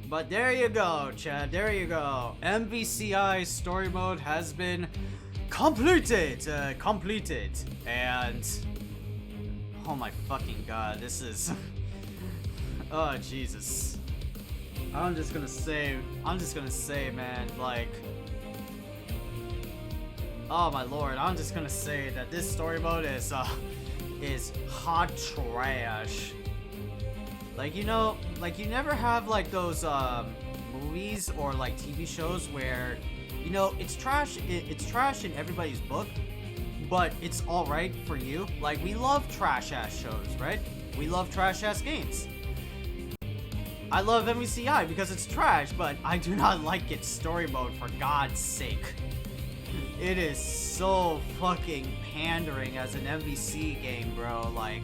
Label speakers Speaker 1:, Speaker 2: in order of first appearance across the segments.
Speaker 1: But there you go, Chad, there you go. MVCI story mode has been completed, and oh my fucking god, this is oh Jesus. I'm just gonna say, man, like, oh my lord, I'm just gonna say that this story mode is hot trash. Like, you know, like, you never have like those movies or like TV shows where, you know, it's trash in everybody's book, but it's alright for you. Like, we love trash ass shows, right? We love trash ass games. I love MVCI because it's trash, but I do not like its story mode, for God's sake. It is so fucking pandering as an MVC game, bro. Like,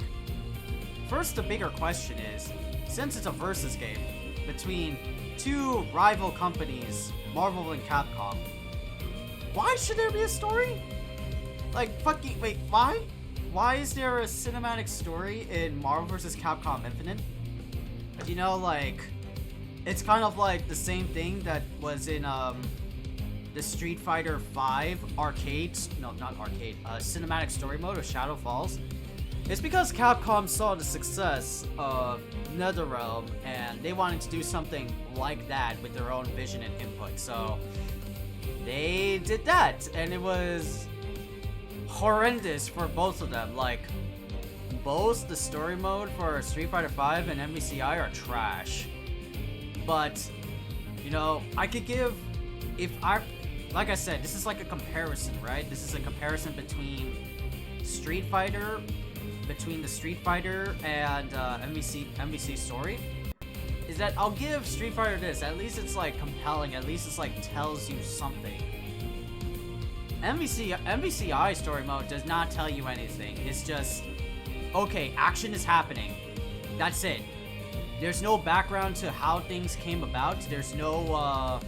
Speaker 1: first, the bigger question is, since it's a versus game between two rival companies, Marvel and Capcom, why should there be a story? Like, fucking, wait, why? Why is there a cinematic story in Marvel vs. Capcom Infinite? You know, like, it's kind of like the same thing that was in, the Street Fighter V arcade, no, not arcade, cinematic story mode of Shadow Falls. It's because Capcom saw the success of NetherRealm, and they wanted to do something like that with their own vision and input, so they did that, and it was horrendous for both of them. Like, both the story mode for Street Fighter V and MVCI are trash. But, you know, I could give, like I said, this is like a comparison, right? This is a comparison between the Street Fighter and MVC story. Is that I'll give Street Fighter this, at least it's like compelling, at least it's like tells you something. MVCI story mode does not tell you anything. It's just, okay, action is happening. That's it. There's no background to how things came about. There's no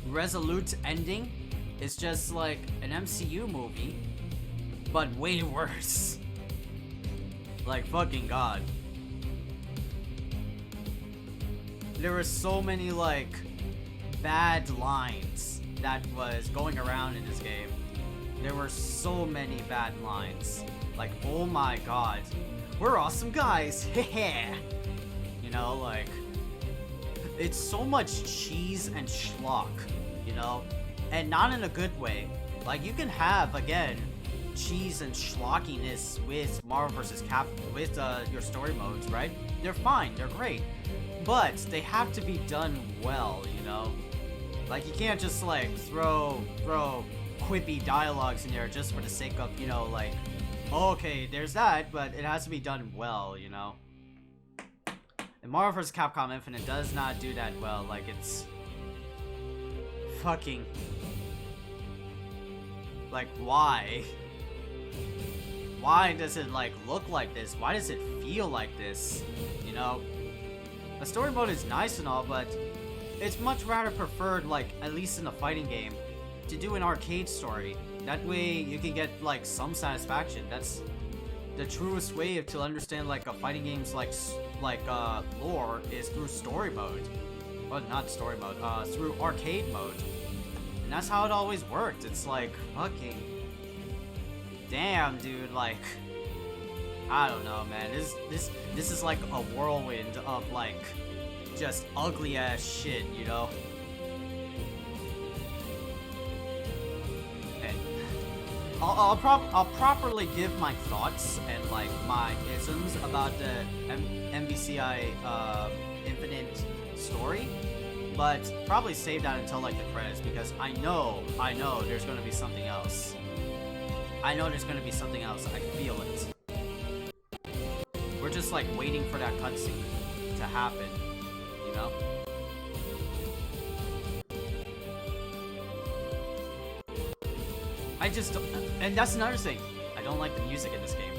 Speaker 1: resolute ending. It's just like an MCU movie, but way worse. Like, fucking god. There were so many, like, bad lines that was going around in this game. There were so many bad lines. Like, oh my god, we're awesome guys, heh. You know, like, it's so much cheese and schlock, you know, and not in a good way. Like, you can have, again, cheese and schlockiness with Marvel vs. Capcom, with your story modes, right? They're fine, they're great, but they have to be done well, you know? Like, you can't just, like, throw quippy dialogues in there just for the sake of, you know, like, okay, there's that, but it has to be done well, you know? And Marvel vs. Capcom Infinite does not do that well. Like, it's fucking, like, why? Why does it, like, look like this? Why does it feel like this? You know? The story mode is nice and all, but it's much rather preferred, like, at least in a fighting game, to do an arcade story. That way you can get, like, some satisfaction. That's the truest way to understand, like, a fighting game's like lore is through story mode. Well, not story mode, through arcade mode. And that's how it always worked. It's like, fucking damn, dude, like, I don't know, man. This is like a whirlwind of, like, just ugly ass shit, you know? I'll properly give my thoughts and, like, my isms about the MVCI Infinite story, but probably save that until, like, the credits, because I know there's gonna be something else. I know there's gonna be something else. I feel it. We're just, like, waiting for that cutscene to happen, you know? I just don't, and that's another thing. I don't like the music in this game.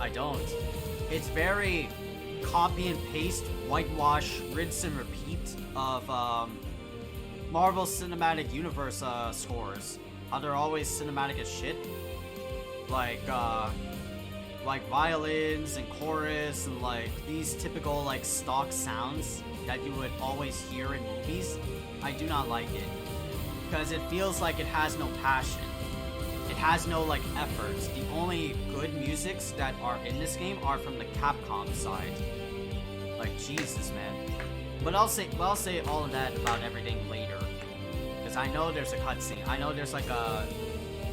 Speaker 1: I don't. It's very copy and paste, whitewash, rinse and repeat of Marvel Cinematic Universe scores. How they're always cinematic as shit. Like violins and chorus and, like, these typical, like, stock sounds. that you would always hear in movies, I do not like it. Because it feels like it has no passion. It has no, like, efforts. The only good musics that are in this game are from the Capcom side. Like, Jesus, man. But I'll say all of that about everything later. Because I know there's a cutscene. I know there's, like, a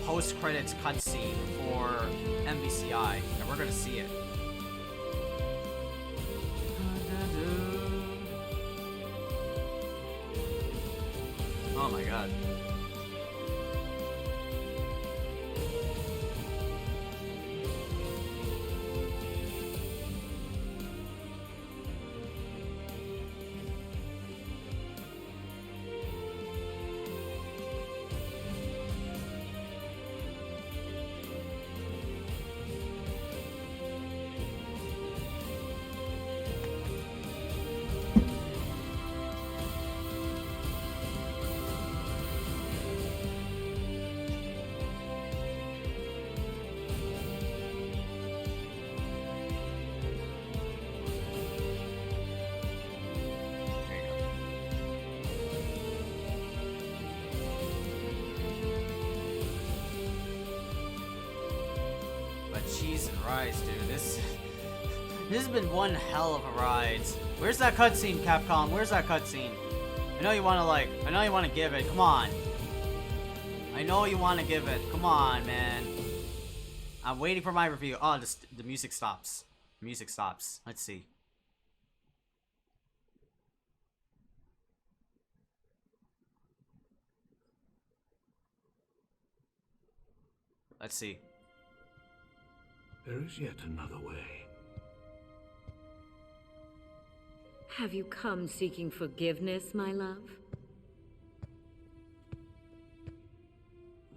Speaker 1: post-credits cutscene for MVCI. And we're gonna see it. Oh my god. Cheese and rice, dude. This has been one hell of a ride. Where's that cutscene, Capcom? Where's that cutscene? I know you wanna give it. Come on. I know you wanna give it. Come on, man. I'm waiting for my review. Oh, the music stops. Music stops. Let's see. Let's see.
Speaker 2: There is yet another way.
Speaker 3: Have you come seeking forgiveness, my love?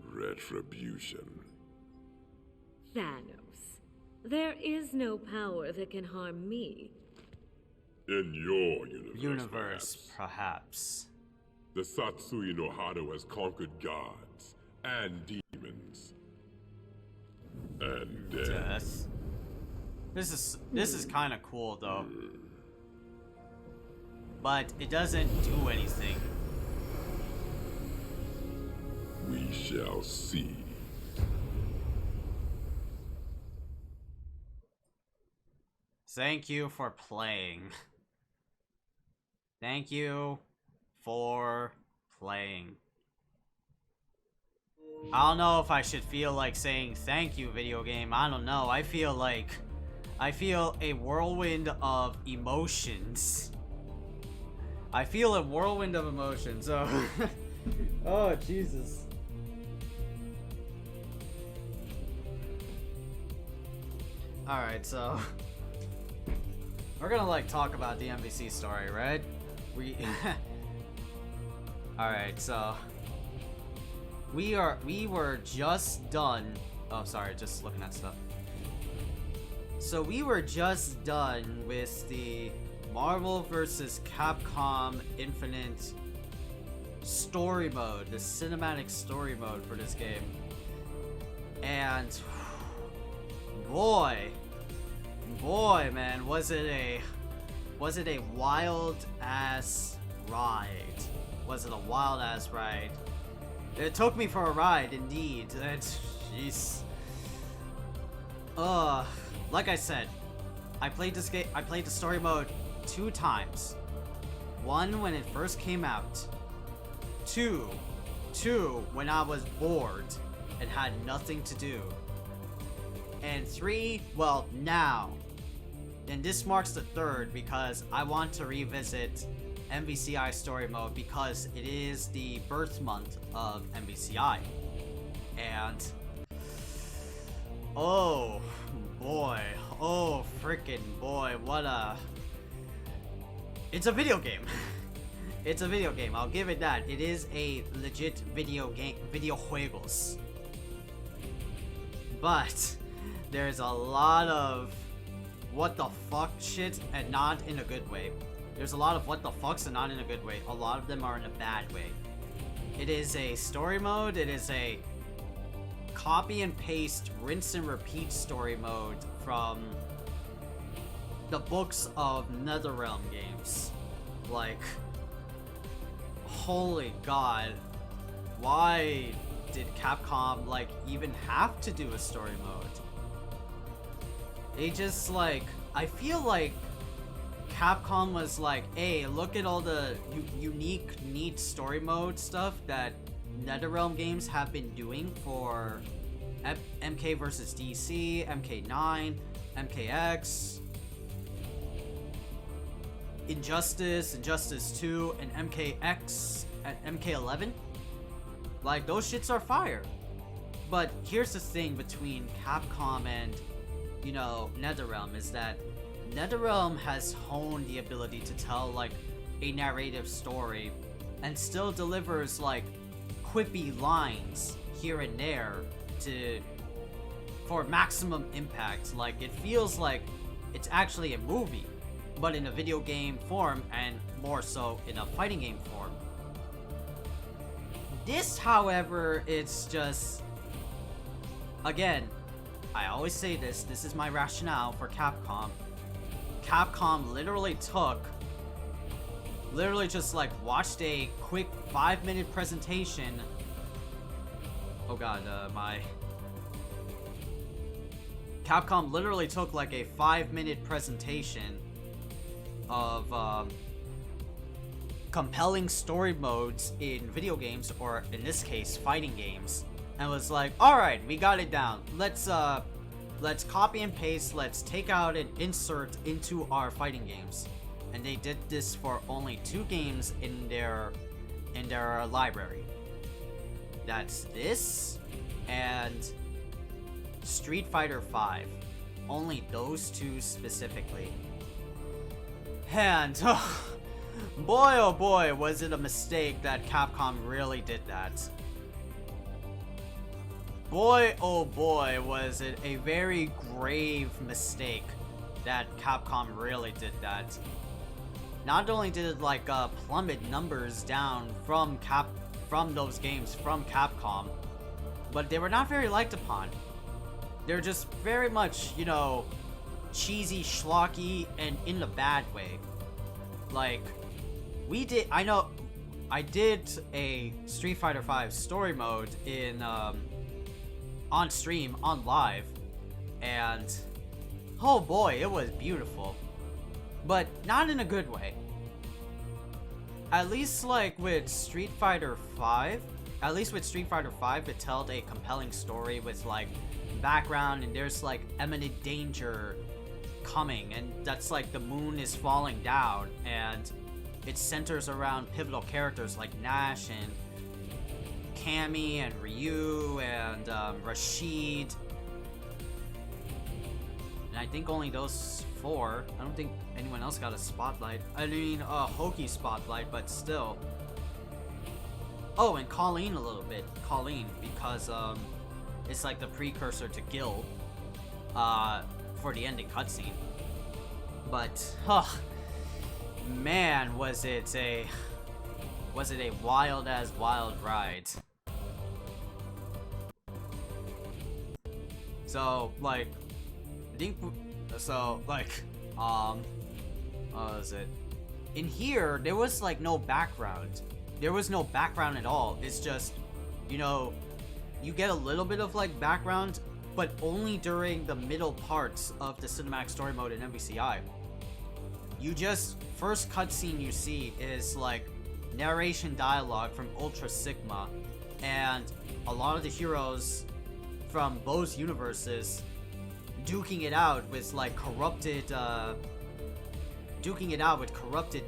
Speaker 2: Retribution.
Speaker 3: Thanos, there is no power that can harm me.
Speaker 2: In your
Speaker 1: Universe, perhaps.
Speaker 2: The Satsui no Hado has conquered gods and demons. And death.
Speaker 1: This is kind of cool though, but it doesn't do anything.
Speaker 2: We shall see.
Speaker 1: Thank you for playing. Thank you for playing. I don't know if I should feel like saying thank you, video game. I don't know. I feel a whirlwind of emotions. I feel a whirlwind of emotions. Oh, oh Jesus. All right, so we're gonna like talk about the MVC story, right? All right, so. We were just done. Oh, sorry, just looking at stuff. So we were just done with the Marvel vs. Capcom Infinite story mode, the cinematic story mode for this game. And boy, man, was it a wild ass ride? Was it a wild ass ride? It took me for a ride, indeed. Jeez. Like I said, I played this game. I played the story mode 2 times. 1 when it first came out. 2 when I was bored and had nothing to do. And 3, well, now. And this marks the 3rd because I want to revisit MVCI story mode because it is the birth month of MVCI. And oh boy, oh freaking boy, what a... It's a video game. It's a video game, I'll give it that. It is a legit video game, video juegos. But there's a lot of what the fuck shit, and not in a good way. There's a lot of what the fucks and not in a good way. A lot of them are in a bad way. It is a story mode. It is a copy and paste, rinse and repeat story mode from the books of NetherRealm games. like, holy god, why did Capcom, like, even have to do a story mode? They just, like, I feel like Capcom was like, hey, look at all the unique, neat story mode stuff that NetherRealm games have been doing for MK vs. DC, MK9, MKX, Injustice, Injustice 2, and MKX and MK11. Like, those shits are fire. But here's the thing between Capcom and, you know, NetherRealm is that NetherRealm has honed the ability to tell, like, a narrative story and still delivers, like, quippy lines here and there for maximum impact. Like, it feels like it's actually a movie, but in a video game form and more so in a fighting game form. This, however, it's just, again, I always say this is my rationale for Capcom. Capcom literally just like watched a quick 5-minute presentation. Oh god, Capcom literally took like a 5-minute presentation of compelling story modes in video games, or in this case, fighting games, and was like, alright, we got it down. Let's copy and paste, let's take out and insert into our fighting games. And they did this for only 2 games in their library. That's this and Street Fighter V. Only those 2 specifically. And boy oh boy, was it a mistake that Capcom really did that. Boy oh boy, was it a very grave mistake that Capcom really did that. Not only did it like plummet numbers down from those games from Capcom, but they were not very liked upon. They're just very much, you know, cheesy, schlocky, and in a bad way. Like, I did a Street Fighter V story mode in on stream, on live, and oh boy, it was beautiful. But not in a good way. At least like with Street Fighter V, it told a compelling story with like background, and there's like imminent danger coming, and that's like the moon is falling down, and it centers around pivotal characters like Nash and Cammy and Ryu and Rashid. And I think only those 4. I don't think anyone else got a spotlight. I mean, a Hokey spotlight, but still. Oh, and Colleen a little bit. Colleen, because it's like the precursor to Gil for the ending cutscene. But, man, was it a wild as wild ride. So, like, what was it? In here, there was like no background. There was no background at all. It's just, you know, you get a little bit of like background, but only during the middle parts of the cinematic story mode in MVCI. You just, first cutscene you see is like narration dialogue from Ultra Sigma, and a lot of the heroes from both universes duking it out with like corrupted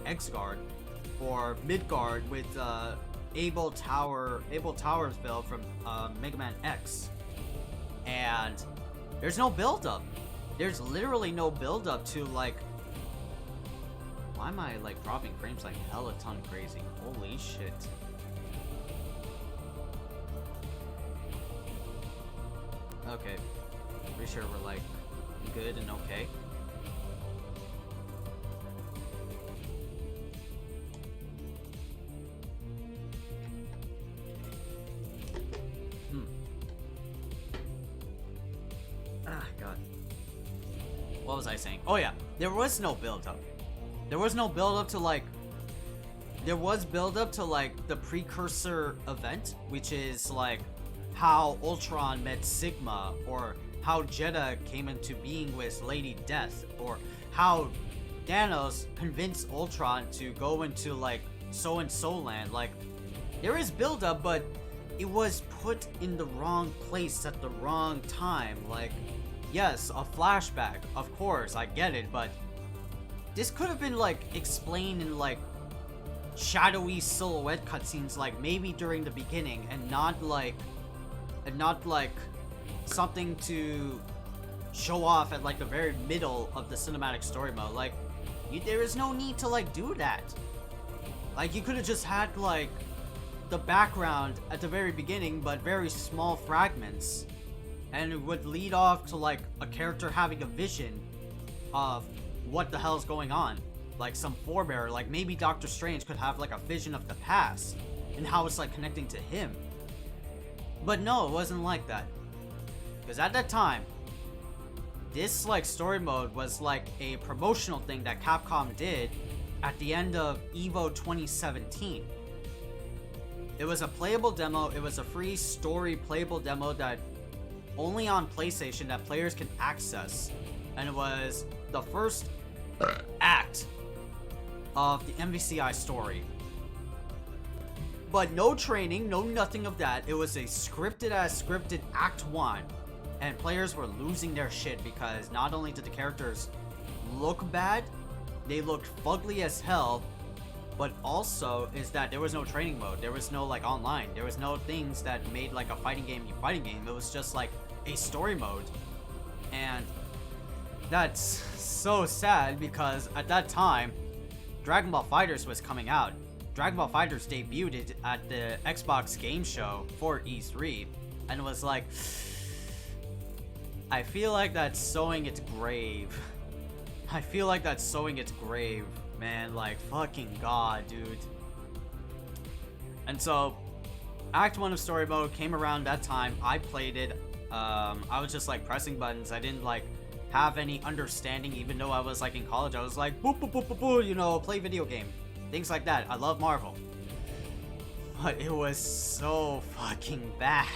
Speaker 1: X-Guard, or Midgard with Abel Towersville from Mega Man X. And there's no build-up. There's literally no build-up to like, why am I like dropping frames like hella ton crazy? Holy shit. Okay. Pretty sure we're like good and okay. Ah, god. What was I saying? Oh yeah, there was no build-up. There was no build-up to like there was build up to like the precursor event, which is like how Ultron met Sigma, or how Jeddah came into being with Lady Death, or how Thanos convinced Ultron to go into like so and so land. Like, there is build up, but it was put in the wrong place at the wrong time. Like, yes, a flashback, of course, I get it, but this could have been like explained in like shadowy silhouette cutscenes, like maybe during the beginning, and not like something to show off at like the very middle of the cinematic story mode. Like, there is no need to like do that. Like, you could have just had like the background at the very beginning, but very small fragments, and it would lead off to like a character having a vision of what the hell's going on, like some forebearer. Like, maybe Doctor Strange could have like a vision of the past and how it's like connecting to him. But no, it wasn't like that, because at that time, this like story mode was like a promotional thing that Capcom did at the end of EVO 2017. It was a playable demo. It was a free story playable demo that only on PlayStation that players can access, and it was the first act of the MVCI story. But no training, no nothing of that. It was a scripted Act 1. And players were losing their shit because not only did the characters look bad, they looked fugly as hell, but also is that there was no training mode. There was no like online. There was no things that made like a fighting game a fighting game. It was just like a story mode. And that's so sad because at that time, Dragon Ball FighterZ was coming out. Dragon Ball FighterZ debuted at the Xbox Game Show for E3, and it was like, I feel like that's sowing its grave. I feel like that's sowing its grave, man. Like, fucking god, dude. And so, Act 1 of Story Mode came around that time. I played it. I was just like pressing buttons. I didn't like have any understanding, even though I was like in college. I was like, boop, boop, boop, boop, boop, you know, play video game. Things like that. I love Marvel. But it was so fucking bad.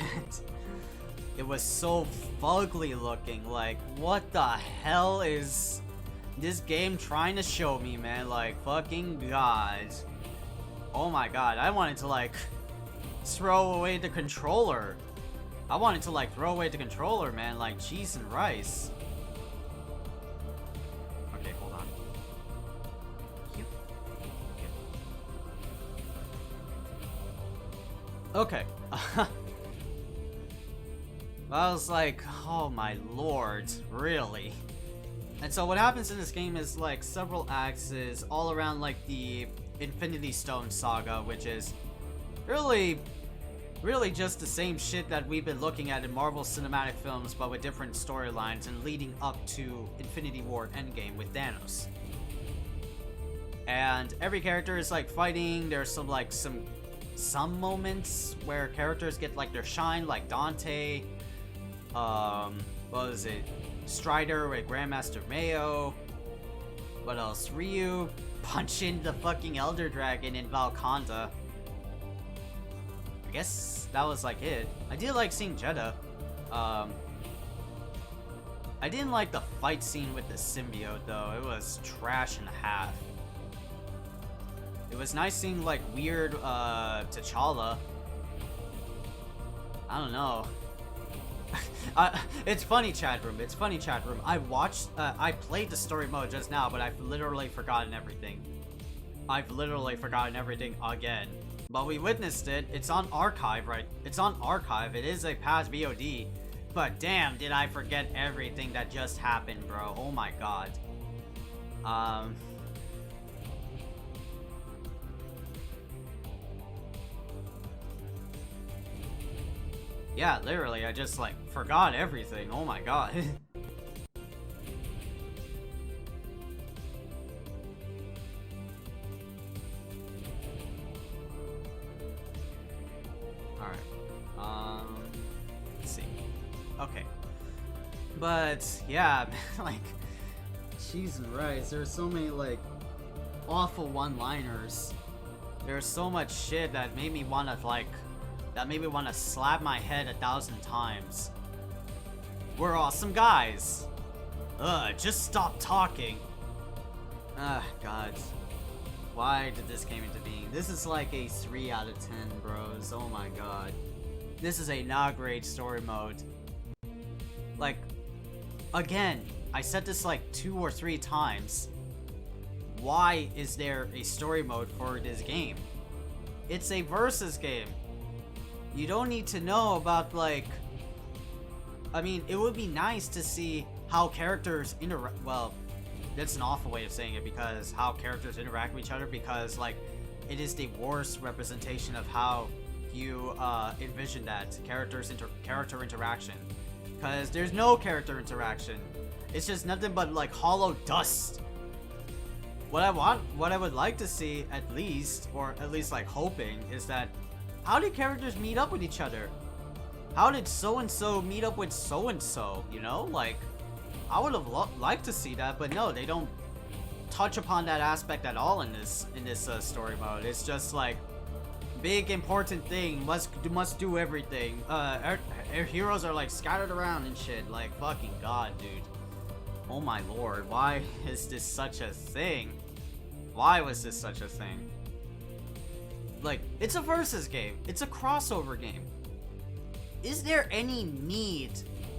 Speaker 1: It was so fugly looking. Like, what the hell is this game trying to show me, man? Like, fucking god. Oh my god. I wanted to, like, throw away the controller. I wanted to, like, throw away the controller, man. Like, cheese and rice. Okay, hold on. Okay. I was like, oh my lord, really? And so what happens in this game is like several acts is all around like the Infinity Stone saga, which is really just the same shit that we've been looking at in Marvel cinematic films, but with different storylines and leading up to Infinity War Endgame with Thanos. And every character is like fighting. There's some moments where characters get like their shine, like Dante. What was it? Strider with Grandmaster Mayo. What else? Ryu punching the fucking Elder Dragon in Valkanda. I guess that was like it. I did like seeing Jeddah. I didn't like the fight scene with the symbiote though. It was trash and a half. It was nice seeing like weird T'Challa. I don't know. It's funny, chat room. It's funny, chat room. I played the story mode just now, but I've literally forgotten everything. I've literally forgotten everything again. But we witnessed it. It's on archive, right? It's on archive. It is a past VOD. But damn, did I forget everything that just happened, bro. Oh my god. Yeah, literally, I just, like, forgot everything. Oh my god. Alright. Let's see. Okay. But, yeah, like, cheese and rice. There's so many, like, awful one-liners. There's so much shit that made me wanna slap my head 1,000 times. We're awesome guys. Just stop talking. God. Why did this came into being? This is like a 3 out of 10, bros. Oh my god. This is a not great story mode. Like, again, I said this like 2 or 3 times. Why is there a story mode for this game? It's a versus game. You don't need to know about, like... I mean, it would be nice to see how characters interact... Well, that's an awful way of saying it, because how characters interact with each other, because, like, it is the worst representation of how you envision that character interaction. Because there's no character interaction. It's just nothing but, like, hollow dust. What I would like to see, at least, or at least like hoping, is that how did characters meet up with each other? How did so-and-so meet up with so-and-so, you know? Like, I would have liked to see that, but no, they don't touch upon that aspect at all in this story mode. It's just like, big important thing, must do everything. Our heroes are like scattered around and shit. Like, fucking god, dude. Oh my lord, why is this such a thing? Why was this such a thing? Like, it's a versus game. It's a crossover game. Is there any need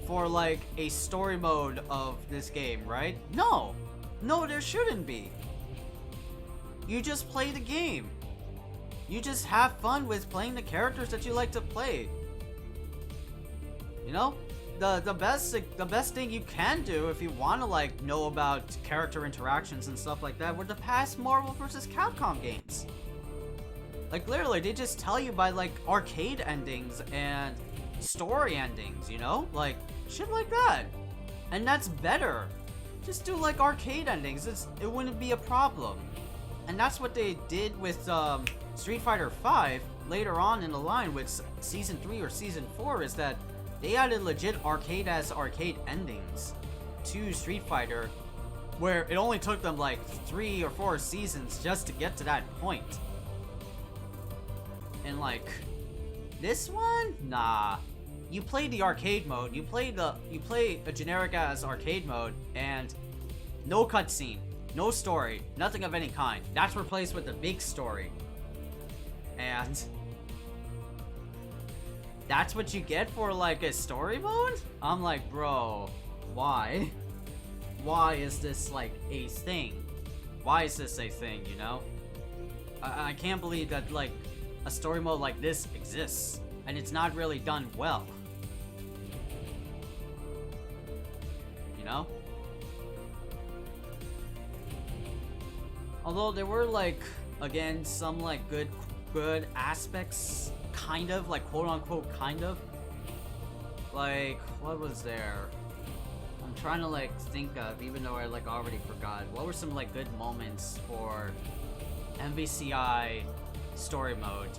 Speaker 1: for, like, a story mode of this game, right? No! No, there shouldn't be. You just play the game. You just have fun with playing the characters that you like to play. You know? The best thing you can do if you want to, like, know about character interactions and stuff like that were the past Marvel vs. Capcom games. Like, literally, they just tell you by, like, arcade endings and story endings, you know? Like, shit like that. And that's better. Just do, like, arcade endings. It wouldn't be a problem. And that's what they did with Street Fighter V later on in the line with Season 3 or Season 4, is that they added legit arcade endings to Street Fighter, where it only took them like 3 or 4 seasons just to get to that point. And like, this one? Nah. You play the arcade mode, you play a generic ass arcade mode, and no cutscene, no story, nothing of any kind. That's replaced with a big story. And that's what you get for, like, a story mode? I'm like, bro, why? Why is this, like, a thing? Why is this a thing, you know? I can't believe that, like, a story mode like this exists, and it's not really done well. You know? Although there were, like, again, some, like, good aspects, kind of, like, quote-unquote, kind of. Like, what was there? I'm trying to, like, think of, even though I, like, already forgot. What were some, like, good moments for MVCI story mode?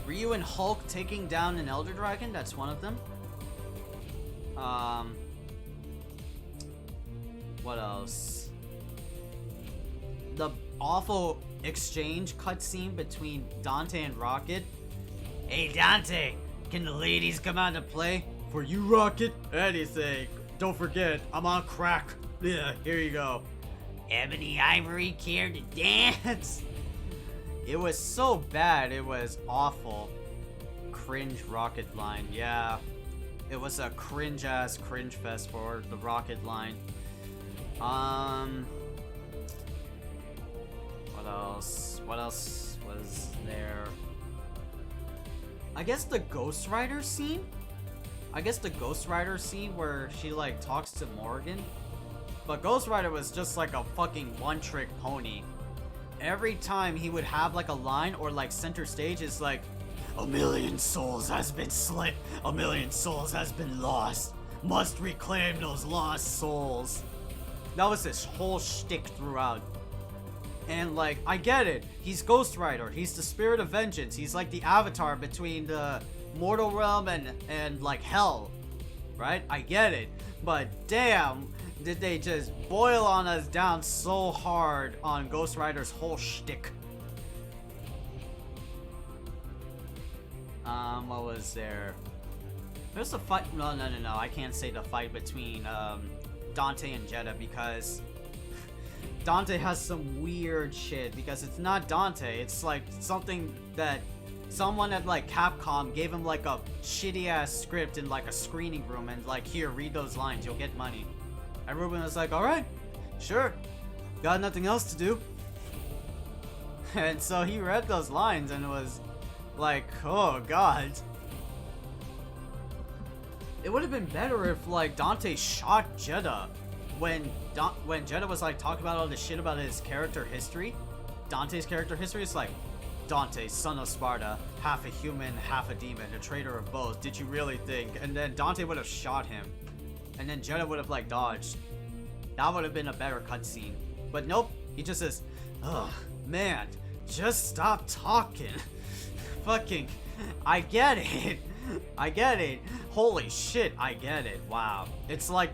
Speaker 1: Ryu and Hulk taking down an Elder Dragon, that's one of them. What else? The awful exchange cutscene between Dante and Rocket. Hey Dante, can the ladies come out to play? For you, Rocket? Anything. Don't forget, I'm on crack. Yeah, here you go. Ebony Ivory care to dance? It was so bad, it was awful. Cringe Rocket line, yeah. It was a cringe-ass cringe fest for the Rocket line. What else? What else was there? I guess the Ghost Rider scene? Where she, like, talks to Morgan. But Ghost Rider was just like a fucking one-trick pony. Every time he would have, like, a line or, like, center stage is like, 1,000,000 souls has been slit, 1,000,000 souls has been lost. Must reclaim those lost souls. That was his whole shtick throughout. And, like, I get it. He's Ghost Rider. He's the spirit of vengeance. He's like the avatar between the mortal realm and like, hell. Right? I get it. But damn, did they just boil on us down so hard on Ghost Rider's whole shtick. What was there? There's a fight. No, I can't say the fight between Dante and Jeddah because Dante has some weird shit. Because it's not Dante, it's like something that someone at like Capcom gave him like a shitty ass script in like a screening room and like, here, read those lines, you'll get money. And Ruben was like, alright, sure, got nothing else to do. And so he read those lines and was like, oh god. It would have been better if like Dante shot Jeddah when Jeddah was like talking about all this shit about his character history. Dante's character history is like, Dante, son of Sparta, half a human, half a demon, a traitor of both. Did you really think? And then Dante would have shot him. And then Jeddah would have like dodged. That would have been a better cutscene. But nope, he just says, ugh, man, just stop talking. Fucking, I get it. I get it. Holy shit, I get it. Wow. It's like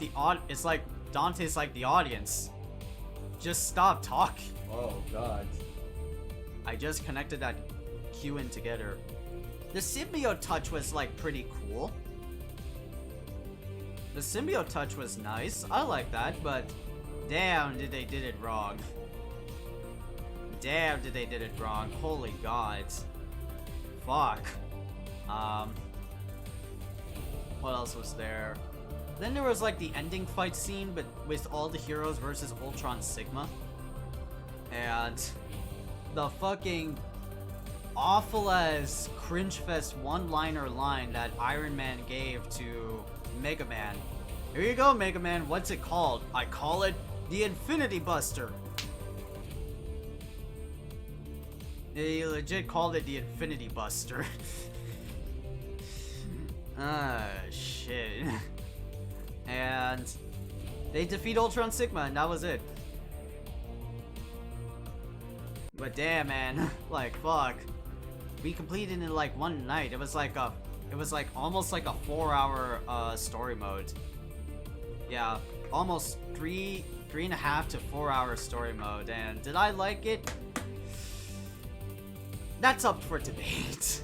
Speaker 1: it's like Dante's like the audience. Just stop talking. Oh god. I just connected that cue in together. The symbiote touch was like pretty cool. The symbiote touch was nice. I like that, but damn did they did it wrong. Damn did they did it wrong. Holy god. Fuck. What else was there? Then there was like the ending fight scene, but with all the heroes versus Ultron Sigma. And the fucking awful as cringe fest one-liner line that Iron Man gave to Mega Man. Here you go, Mega Man, what's it called? I call it the Infinity Buster. He legit called it the Infinity Buster. Ah, shit. And they defeat Ultron Sigma, and that was it. But damn, man, like fuck, we completed in like one night. It was like almost like a 4-hour story mode. Yeah, almost 3.5 to 4 hour story mode. And did I like it? That's up for debate.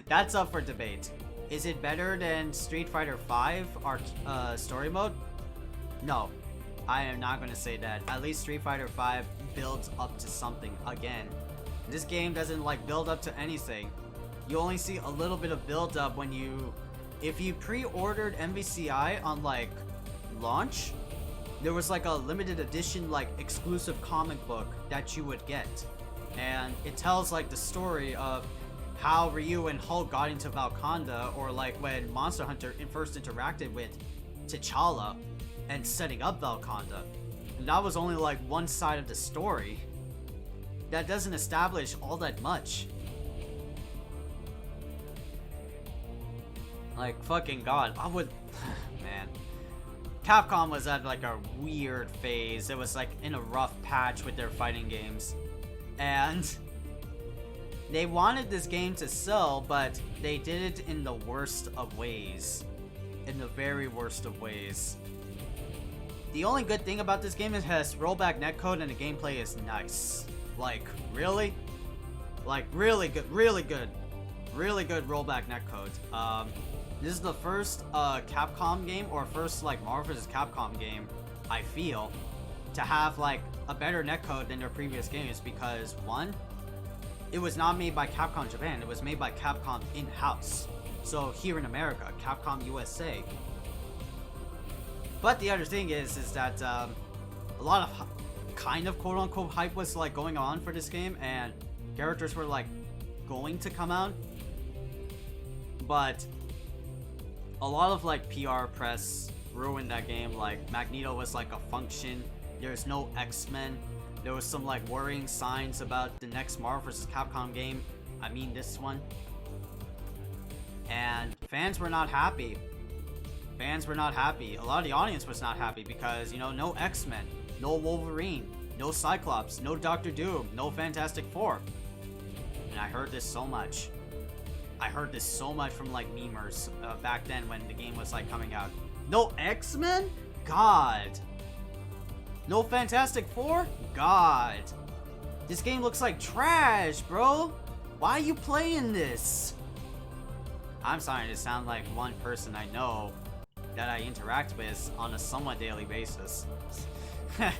Speaker 1: That's up for debate. Is it better than Street Fighter V story mode? No, I am not gonna say that. At least Street Fighter V builds up to something. Again, this game doesn't like build up to anything. You only see a little bit of build up when if you pre-ordered MVCI on like launch, there was like a limited edition like exclusive comic book that you would get, and it tells like the story of how Ryu and Hulk got into Valkanda, or like when Monster Hunter first interacted with T'Challa and setting up Valkanda. And that was only like one side of the story. That doesn't establish all that much. Like fucking god, I would man. Capcom was at like a weird phase. It was like in a rough patch with their fighting games. And they wanted this game to sell, but they did it in the worst of ways. In the very worst of ways. The only good thing about this game is it has rollback netcode and the gameplay is nice. Like, really? Like, really good, really good. Really good rollback netcode. This is the first Capcom game, or first like Marvel vs. Capcom game, I feel, to have like a better netcode than their previous games, because one, it was not made by Capcom Japan, it was made by Capcom in-house. So here in America, Capcom USA. But the other thing is that a lot of kind of quote-unquote hype was like going on for this game, and characters were like going to come out. But a lot of like PR press ruined that game. Like Magneto was like a function. There's no X-Men. There was some like worrying signs about the next Marvel vs. Capcom game. I mean this one. And fans were not happy. Fans were not happy. A lot of the audience was not happy because, you know, no X-Men, no Wolverine, no Cyclops, no Doctor Doom, no Fantastic Four. And I heard this so much. I heard this so much from like memers back then when the game was like coming out. No X-Men? God. No Fantastic Four? God. This game looks like trash, bro. Why are you playing this? I'm starting to sound like one person I know that I interact with on a somewhat daily basis. But